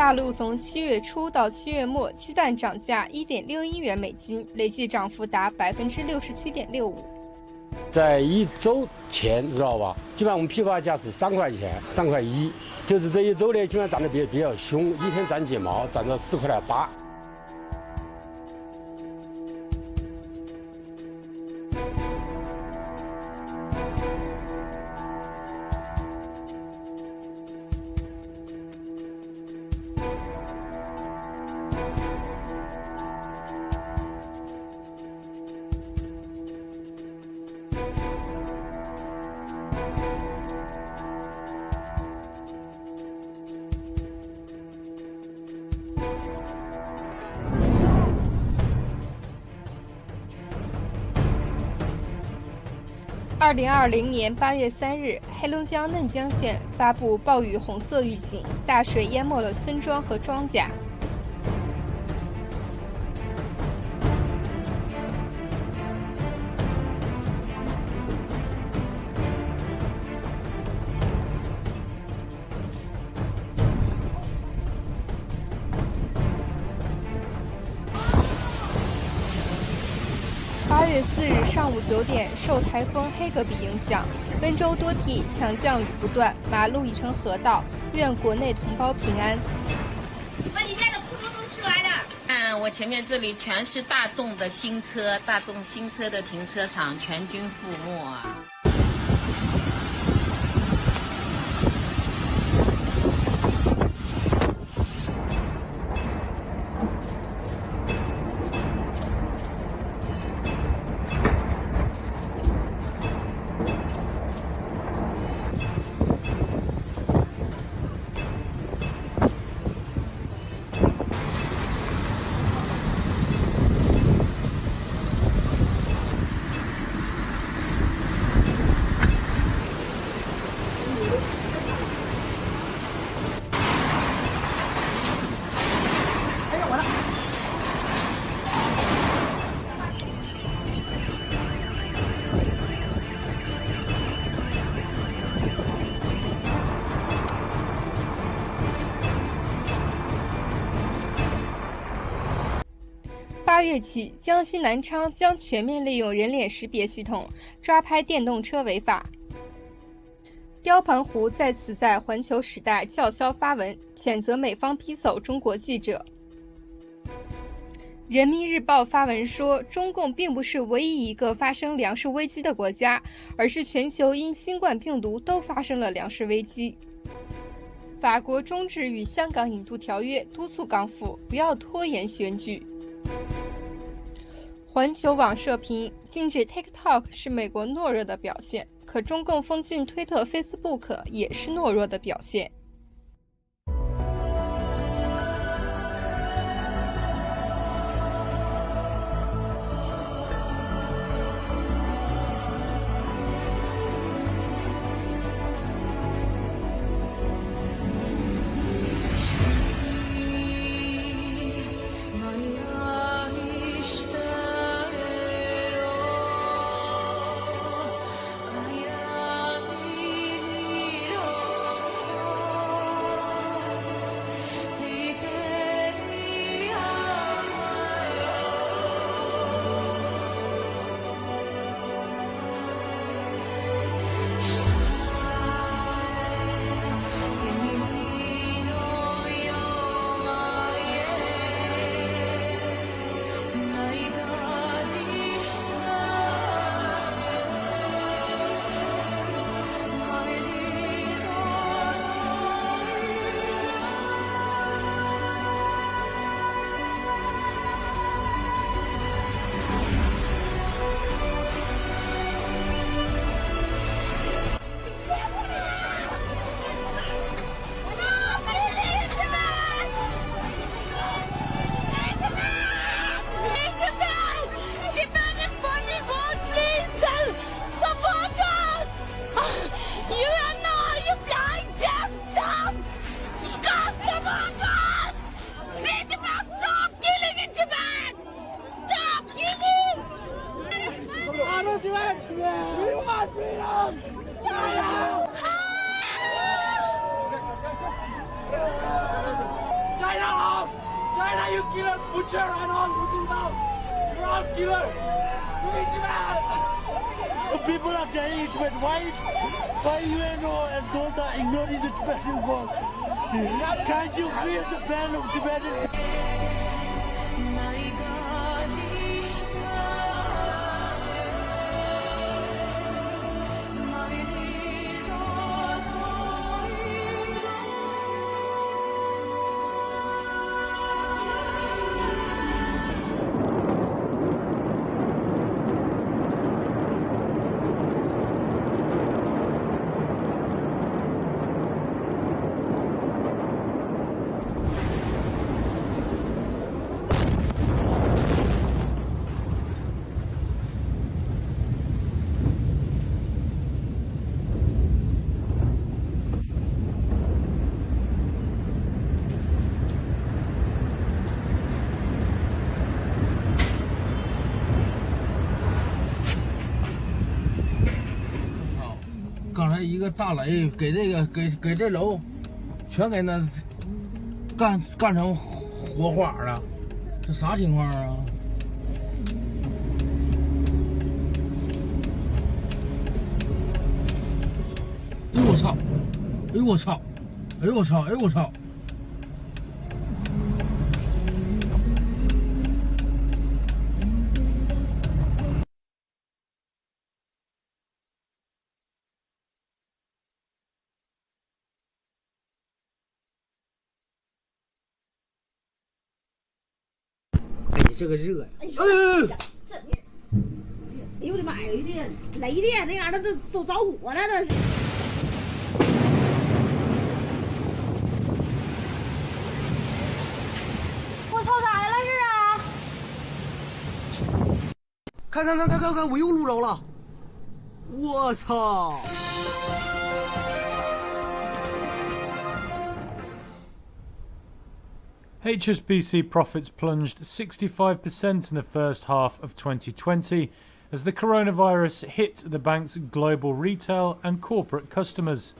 大陆从7月初到7月末，鸡蛋涨价1.61元美金，累计涨幅达67.65%。在1周前，知道吧？基本上我们批发价是3块钱，3块1，就是这1周呢，基本上涨得比较凶，一天涨几毛，涨到4块8。2020年8月3日，黑龙江嫩江县发布暴雨红色预警，大水淹没了村庄和庄稼。8月4日上午9点，受台风黑格比影响，温州多地强降雨不断，马路已成河道，愿国内同胞平安。把你家的苦头都吃完了。我前面这里全是大众新车的停车场，全军覆没啊。8月起，江西南昌将全面利用人脸识别系统抓拍电动车违法。雕盘湖再次在环球时代叫嚣发文，谴责美方逼走中国记者。人民日报发文说，中共并不是唯一一个发生粮食危机的国家，而是全球因新冠病毒都发生了粮食危机。法国终止与香港引渡条约，督促港府不要拖延选举。环球网社评：禁止 TikTok 是美国懦弱的表现，可中共封禁推特、Facebook 也是懦弱的表现。China, you killer, butcher, and all Muslims out. You're all killer. People are dying, but why UNO and those are ignoring the Tibetan war? Can't you feel the pain of Tibetan?刚才一个大雷给这楼全给那干成火花了，这啥情况啊？哎呦我操！哎呦我操！哎呦我操！哎呦我操！这个热呀！哎呦，这哎呦我的妈呀！雷电那样的都着火了，这是。我操，咋了是啊？看，我又录着了！我操！ HSBC profits plunged 65% in the first half of 2020 as the coronavirus hit the bank's global retail and corporate customers.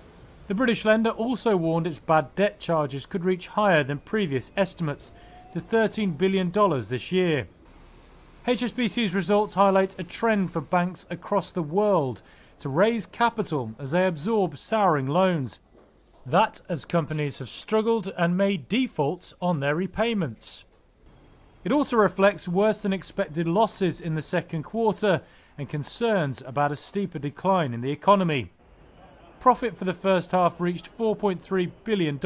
The British lender also warned its bad debt charges could reach higher than previous estimates to $13 billion this year. HSBC's results highlight a trend for banks across the world to raise capital as they absorb souring loans. That as companies have struggled and made defaults on their repayments. It also reflects worse than expected losses in the second quarter and concerns about a steeper decline in the economy. Profit for the first half reached $4.3 billion,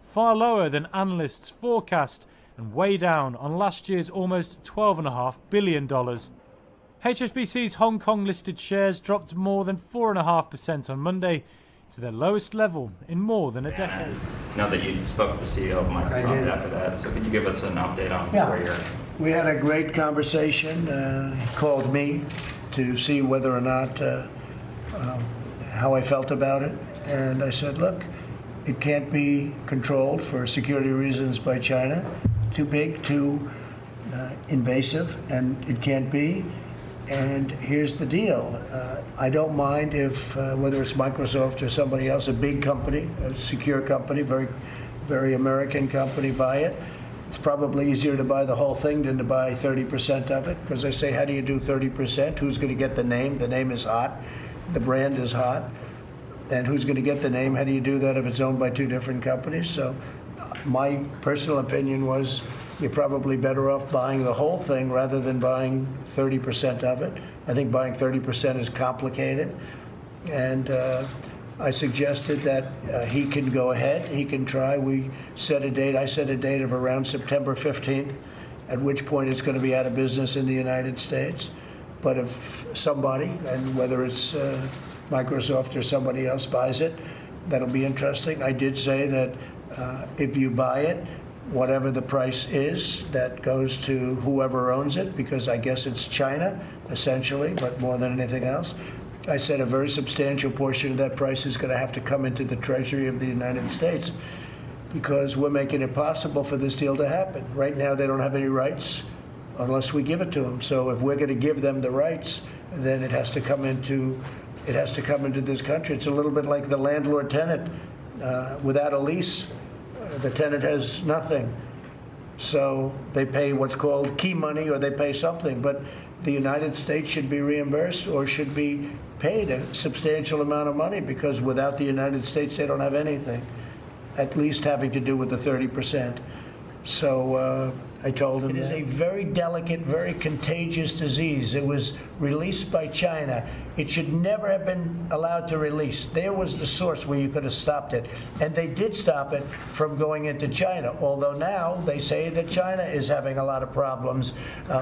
far lower than analysts' forecast and way down on last year's almost $12.5 billion. HSBC's Hong Kong listed shares dropped more than 4.5% on Monday, to their lowest level in more than a decade. Now that you spoke with the CEO of Microsoft after that, so could you give us an update on where you're? We had a great conversation. He called me to see whether or not how I felt about it, and I said, look, it can't be controlled for security reasons by China. Too big, too invasive, and it can't be. And here's the deal. I don't mind if, whether it's Microsoft or somebody else, a big company, a secure company, very, very American company, buy it. It's probably easier to buy the whole thing than to buy 30% of it, because they say, how do you do 30%? Who's going to get the name? The name is hot. The brand is hot. And who's going to get the name? How do you do that if it's owned by two different companies? So my personal opinion was you're probably better off buying the whole thing rather than buying 30% of it. I think buying 30% is complicated. And I suggested that he can go ahead, he can try. We set a date, I set a date of around September 15th, at which point it's going to be out of business in the United States. But if somebody, and whether it's Microsoft or somebody else buys it, that'll be interesting. I did say that if you buy it, whatever the price is, that goes to whoever owns it, because I guess it's China, essentially, but more than anything else. I said a very substantial portion of that price is going to have to come into the Treasury of the United States, because we're making it possible for this deal to happen. Right now, they don't have any rights unless we give it to them. So if we're going to give them the rights, then it has to come into this country. It's a little bit like the landlord-tenant. Without a lease, the tenant has nothing. So they pay what's called key money, or they pay something. But the United States should be reimbursed or should be paid a substantial amount of money, because without the United States, they don't have anything, at least having to do with the 30%. So I told him it is a very delicate, very contagious disease. It was released by China. It should never have been allowed to release. There was the source where you could have stopped it. And they did stop it from going into China, although now they say that China is having a lot of problems.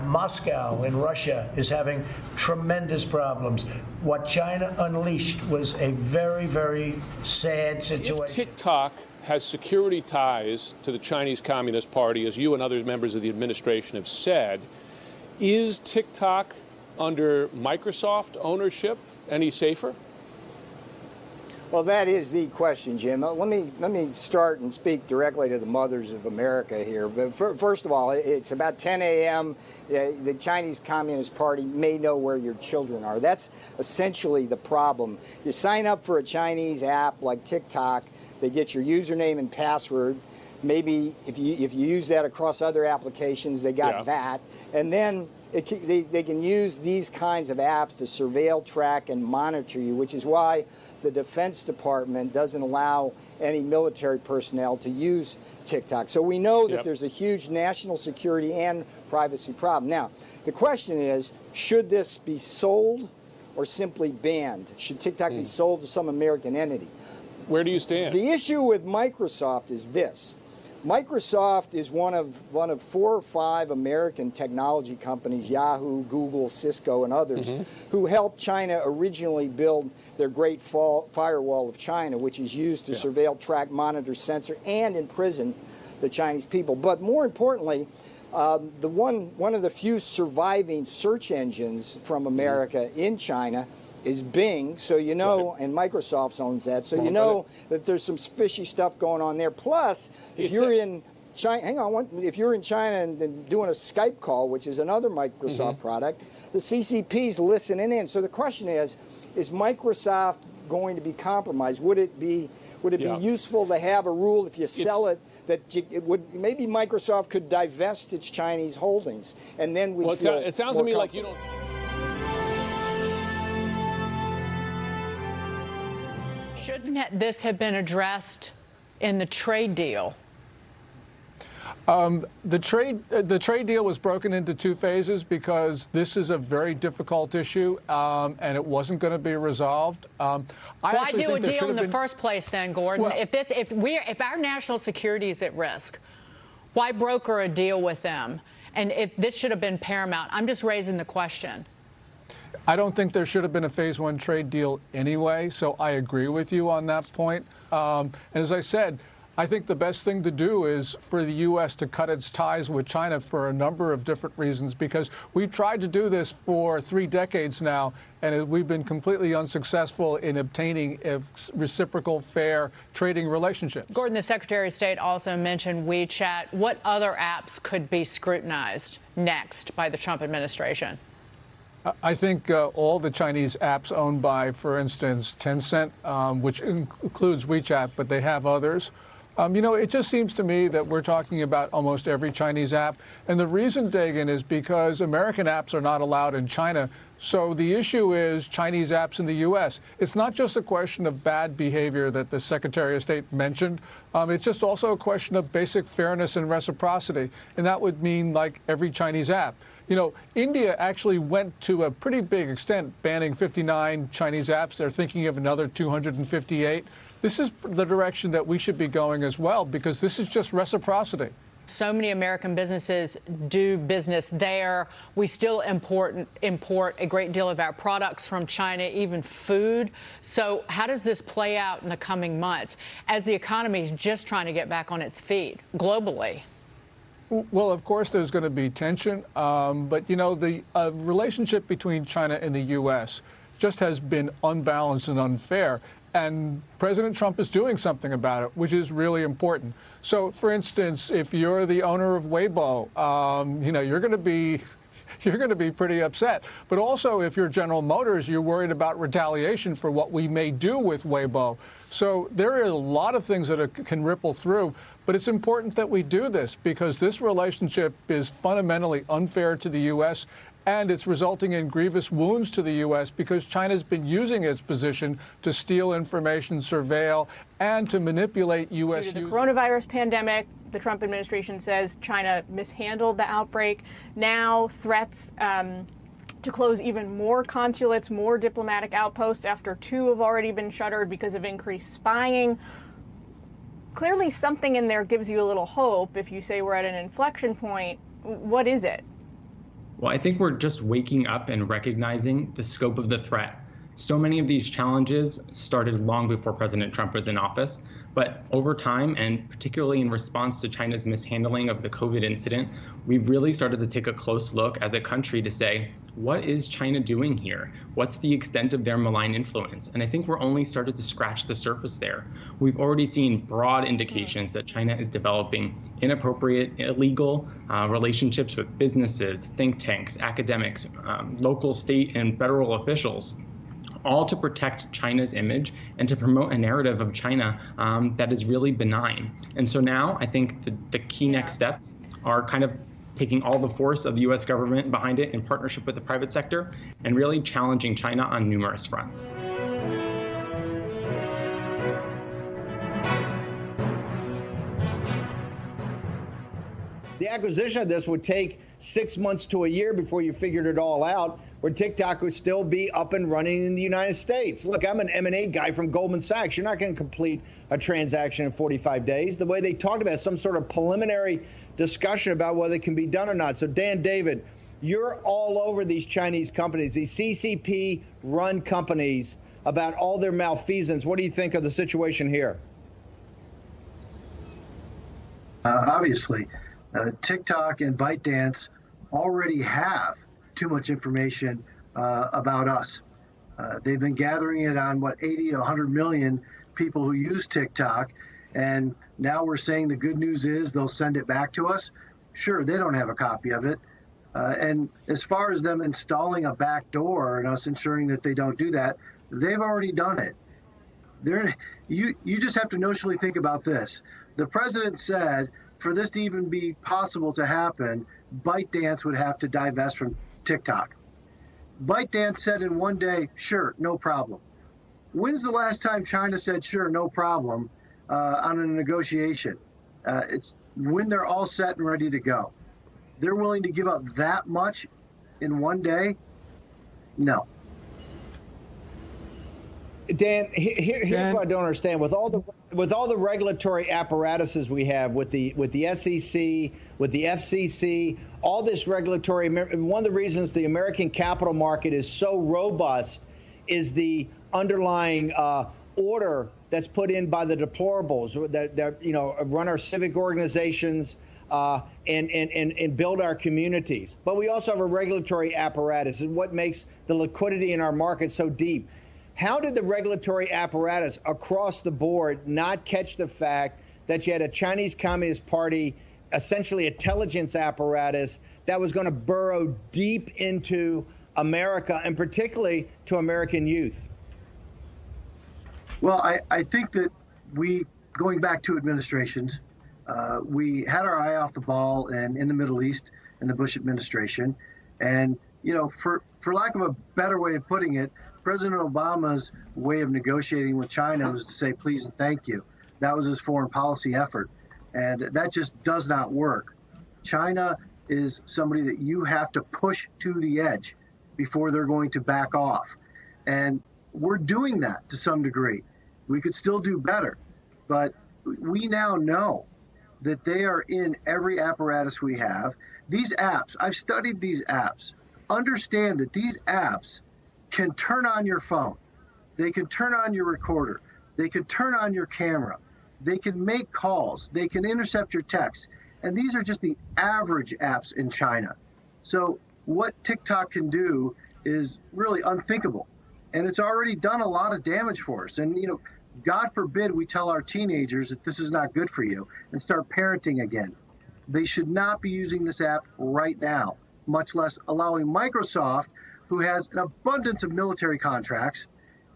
Moscow in Russia is having tremendous problems. What China unleashed was a very, very sad situation. If TikTok has security ties to the Chinese Communist Party, as you and other members of the administration have said, is TikTok under Microsoft ownership any safer? Well, that is the question, Jim. Let me start and speak directly to the mothers of America here. But first of all, it's about 10 a.m. The Chinese Communist Party may know where your children are. That's essentially the problem. You sign up for a Chinese app like TikTok. They get your username and password. Maybe if you use that across other applications, they got that. And then they can use these kinds of apps to surveil, track, and monitor you, which is why the Defense Department doesn't allow any military personnel to use TikTok. So we know that there's a huge national security and privacy problem. Now, the question is, should this be sold or simply banned? Should TikTok be sold to some American entity? Where do you stand? The issue with Microsoft is this. Microsoft is one of 4 or 5 American technology companies, Yahoo, Google, Cisco, and others, who helped China originally build their Great Firewall of China, which is used to surveil, track, monitor, censor, and imprison the Chinese people. But more importantly, one of the few surviving search engines from America in China is Bing, so you know, and Microsoft owns that, so you know that there's some fishy stuff going on there. Plus, if you're in China, if you're in China and doing a Skype call, which is another Microsoft product, the CCP's listening in. So the question is Microsoft going to be compromised? Would it be useful to have a rule if you sell it? That maybe Microsoft could divest its Chinese holdings, and then we. Well, it sounds to me like you don't. Shouldn't this have been addressed in the trade deal? The trade deal was broken into 2 phases because this is a very difficult issue, and it wasn't going to be resolved. Why do a deal in the first place, then, Gordon? Well, if our national security is at risk, why broker a deal with them? And if this should have been paramount, I'm just raising the question. I don't think there should have been a phase 1 trade deal anyway, so I agree with you on that point. And as I said, I think the best thing to do is for the U.S. to cut its ties with China for a number of different reasons, because we've tried to do this for 3 decades now, and we've been completely unsuccessful in obtaining a reciprocal, fair trading relationship. Gordon, the Secretary of State also mentioned WeChat. What other apps could be scrutinized next by the Trump administration? I think all the Chinese apps owned by, for instance, Tencent, which includes WeChat, but they have others. It just seems to me that we're talking about almost every Chinese app. And the reason, Dagan, is because American apps are not allowed in China. So the issue is Chinese apps in the U.S. It's not just a question of bad behavior that the Secretary of State mentioned. It's just also a question of basic fairness and reciprocity. And that would mean like every Chinese app. India actually went to a pretty big extent banning 59 Chinese apps. They're thinking of another 258. This is the direction that we should be going as well, because this is just reciprocity. So many American businesses do business there. We still import a great deal of our products from China, even food. So how does this play out in the coming months as the economy is just trying to get back on its feet globally? Well, of course, there's going to be tension. But, the relationship between China and the U.S. just has been unbalanced and unfair. And President Trump is doing something about it, which is really important. So, for instance, if you're the owner of Weibo, you're going to be you're going to be pretty upset. But also, if you're General Motors, you're worried about retaliation for what we may do with Weibo. So there are a lot of things that can ripple through. But it's important that we do this because this relationship is fundamentally unfair to the U.S. and it's resulting in grievous wounds to the U.S. because China's been using its position to steal information, surveil, and to manipulate U.S. Due to the coronavirus pandemic, the Trump administration says China mishandled the outbreak. Now threats to close even more consulates, more diplomatic outposts after 2 have already been shuttered because of increased spying. Clearly something in there gives you a little hope if you say we're at an inflection point. What is it? Well, I think we're just waking up and recognizing the scope of the threat. So many of these challenges started long before President Trump was in office, but over time, and particularly in response to China's mishandling of the COVID incident, we've really started to take a close look as a country to say, what is China doing here? What's the extent of their malign influence? And I think we're only started to scratch the surface there. We've already seen broad indications that China is developing inappropriate, illegal relationships with businesses, think tanks, academics, local, state, and federal officials, all to protect China's image and to promote a narrative of China that is really benign. And so now I think the key next steps are kind of taking all the force of the U.S. government behind it in partnership with the private sector and really challenging China on numerous fronts. The acquisition of this would take 6 months to a year before you figured it all out, where TikTok would still be up and running in the United States. Look, I'm an M&A guy from Goldman Sachs. You're not going to complete a transaction in 45 days. The way they talked about some sort of preliminary discussion about whether it can be done or not. So, Dan, David, you're all over these Chinese companies, these CCP-run companies, about all their malfeasance. What do you think of the situation here? Obviously, TikTok and ByteDance already have too much information about us. They've been gathering it on, 80 to 100 million people who use TikTok. And now we're saying the good news is they'll send it back to us. Sure, they don't have a copy of it. And as far as them installing a back door and us ensuring that they don't do that, they've already done it. You just have to notionally think about this. The president said for this to even be possible to happen, ByteDance would have to divest from TikTok. ByteDance said in one day, sure, no problem. When's the last time China said, sure, no problem on a negotiation? It's when they're all set and ready to go. They're willing to give up that much in one day? No. Dan, here's what I don't understand. With all the regulatory apparatuses we have, with the SEC, with the FCC, all this regulatory, one of the reasons the American capital market is so robust is the underlying order that's put in by the deplorables that run our civic organizations and build our communities. But we also have a regulatory apparatus, and what makes the liquidity in our market so deep. How did the regulatory apparatus across the board not catch the fact that you had a Chinese Communist Party, essentially intelligence apparatus, that was going to burrow deep into America and particularly to American youth? Well, I think that going back 2 administrations, we had our eye off the ball and in the Middle East in the Bush administration. And, for lack of a better way of putting it, President Obama's way of negotiating with China was to say please and thank you. That was his foreign policy effort. And that just does not work. China is somebody that you have to push to the edge before they're going to back off. And we're doing that to some degree. We could still do better. But we now know that they are in every apparatus we have. These apps, I've studied these apps. Understand that these apps can turn on your phone. They can turn on your recorder. They can turn on your camera. They can make calls. They can intercept your texts. And these are just the average apps in China. So what TikTok can do is really unthinkable. And it's already done a lot of damage for us. And, God forbid we tell our teenagers that this is not good for you and start parenting again. They should not be using this app right now. much less allowing Microsoft, who has an abundance of military contracts,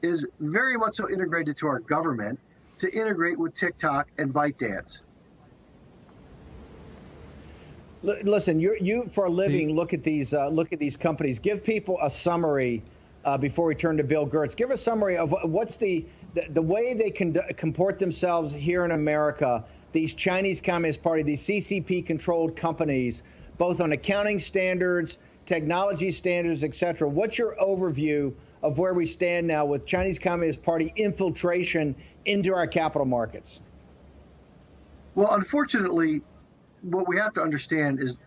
is very much so integrated to our government, to integrate with TikTok and ByteDance. Listen, you for a living look at these companies. Give people a summary before we turn to Bill Gertz. Give a summary of what's the way they comport themselves here in America. These Chinese Communist Party, these CCP-controlled companies, both on accounting standards, technology standards, etc. What's your overview of where we stand now with Chinese Communist Party infiltration into our capital markets? Well, unfortunately, what we have to understand is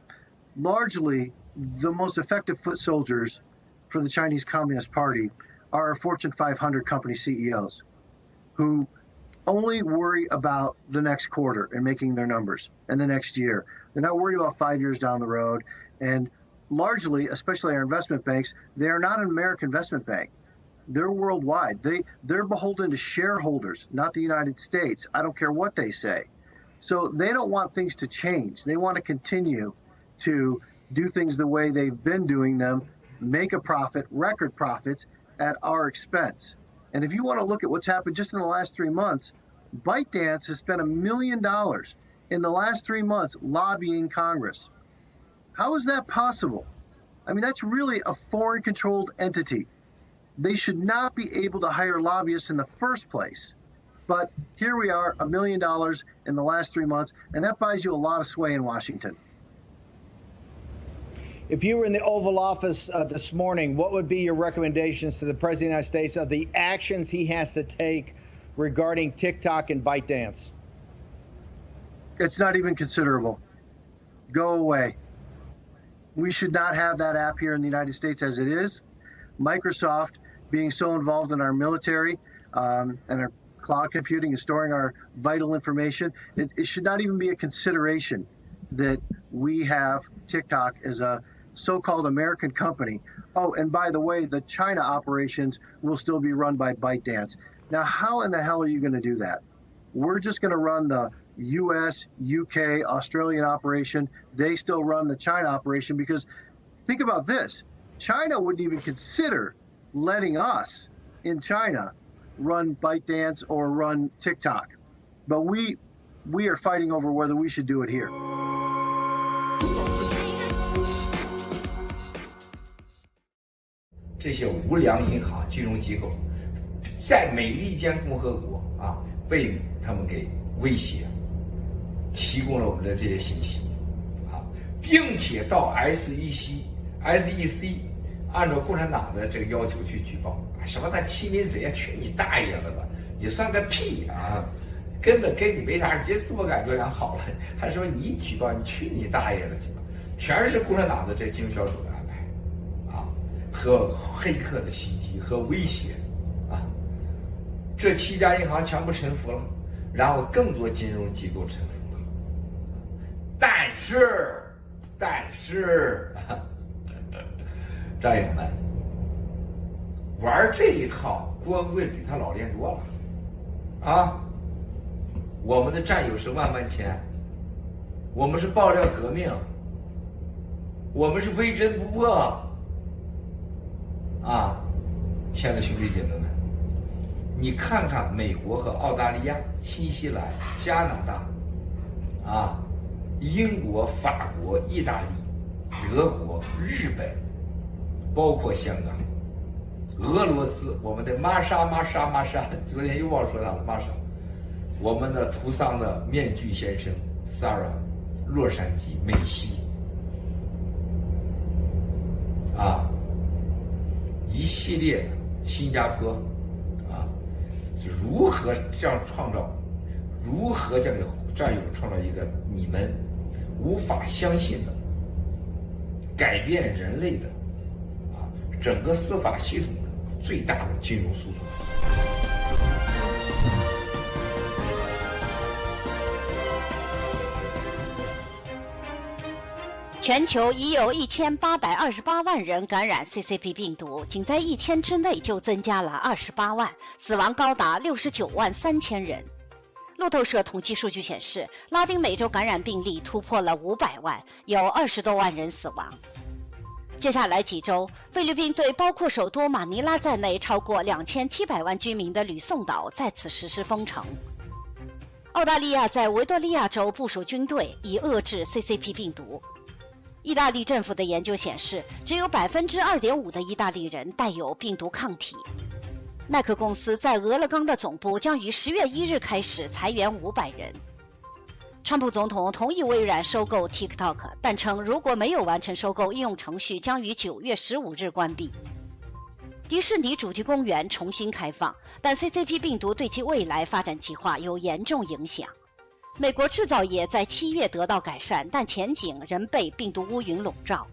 largely the most effective foot soldiers for the Chinese Communist Party are Fortune 500 company CEOs who only worry about the next quarter and making their numbers and the next year. They're not worried about 5 years down the road. And largely, especially our investment banks, they are not an American investment bank. They're worldwide. They're beholden to shareholders, not the United States. I don't care what they say. So they don't want things to change. They want to continue to do things the way they've been doing them, make a profit, record profits at our expense. And if you want to look at what's happened just in the last 3 months, ByteDance has spent $1 million in the last 3 months lobbying Congress. How is that possible? I mean, that's really a foreign-controlled entity. They should not be able to hire lobbyists in the first place. But here we are, $1 million in the last 3 months, and that buys you a lot of sway in Washington. If you were in the Oval Office this morning, what would be your recommendations to the President of the United States of the actions he has to take regarding TikTok and ByteDance? It's not even considerable. Go away. We should not have that app here in the United States as it is. Microsoft being so involved in our military and our cloud computing and storing our vital information, it should not even be a consideration that we have TikTok as a so-called American company. Oh, and by the way, the China operations will still be run by ByteDance. Now, how in the hell are you going to do that? We're just going to run the US, UK, Australian operation. They still run the China operation because think about this. China wouldn't even consider letting us in China run ByteDance or run TikTok. But we are fighting over whether we should do it here. 这些无良银行金融机构在美利坚共和国被他们给威胁，提供了我们的这些信息并且到 SEC 按照共产党的这个要求去举报，什么他欺民贼去你大爷了吧，你算个屁根本跟你没啥，别自我感觉良好了，还说你举报你去你大爷了去吧，全是共产党的这经销手的安排和黑客的袭击和威胁这7家银行全部臣服了，然后更多金融机构臣服了，但是战友们玩这一套光棍比他老练多了我们的战友是万万钱，我们是爆料革命，我们是非真不破亲爱的兄弟姐妹们，你看看美国和澳大利亚、新西兰、加拿大英国、法国、意大利、德国、日本，包括香港、俄罗斯，我们的玛莎，昨天又忘说他了，玛莎，我们的图桑的面具先生 Sarah， 洛杉矶、美西，一系列的新加坡，如何这样创造，如何这样给战友创造一个你们无法相信的改变人类的整个司法系统的最大的金融诉讼。全球已有1828万人感染 CCP 病毒，仅在1天之内就增加了28万，死亡高达69万3000人。路透社统计数据显示，拉丁美洲感染病例突破了500万，有20多万人死亡。接下来几周，菲律宾对包括首都马尼拉在内超过2700万居民的吕宋岛再次实施封城。澳大利亚在维多利亚州部署军队以遏制 CCP 病毒。意大利政府的研究显示，只有2.5%的意大利人带有病毒抗体。耐克公司在俄勒冈的总部将于10月1日开始裁员500人。川普总统同意微软收购 TikTok， 但称如果没有完成收购，应用程序将于9月15日关闭。迪士尼主题公园重新开放，但 CCP 病毒对其未来发展计划有严重影响。美国制造业在7月得到改善，但前景仍被病毒乌云笼罩。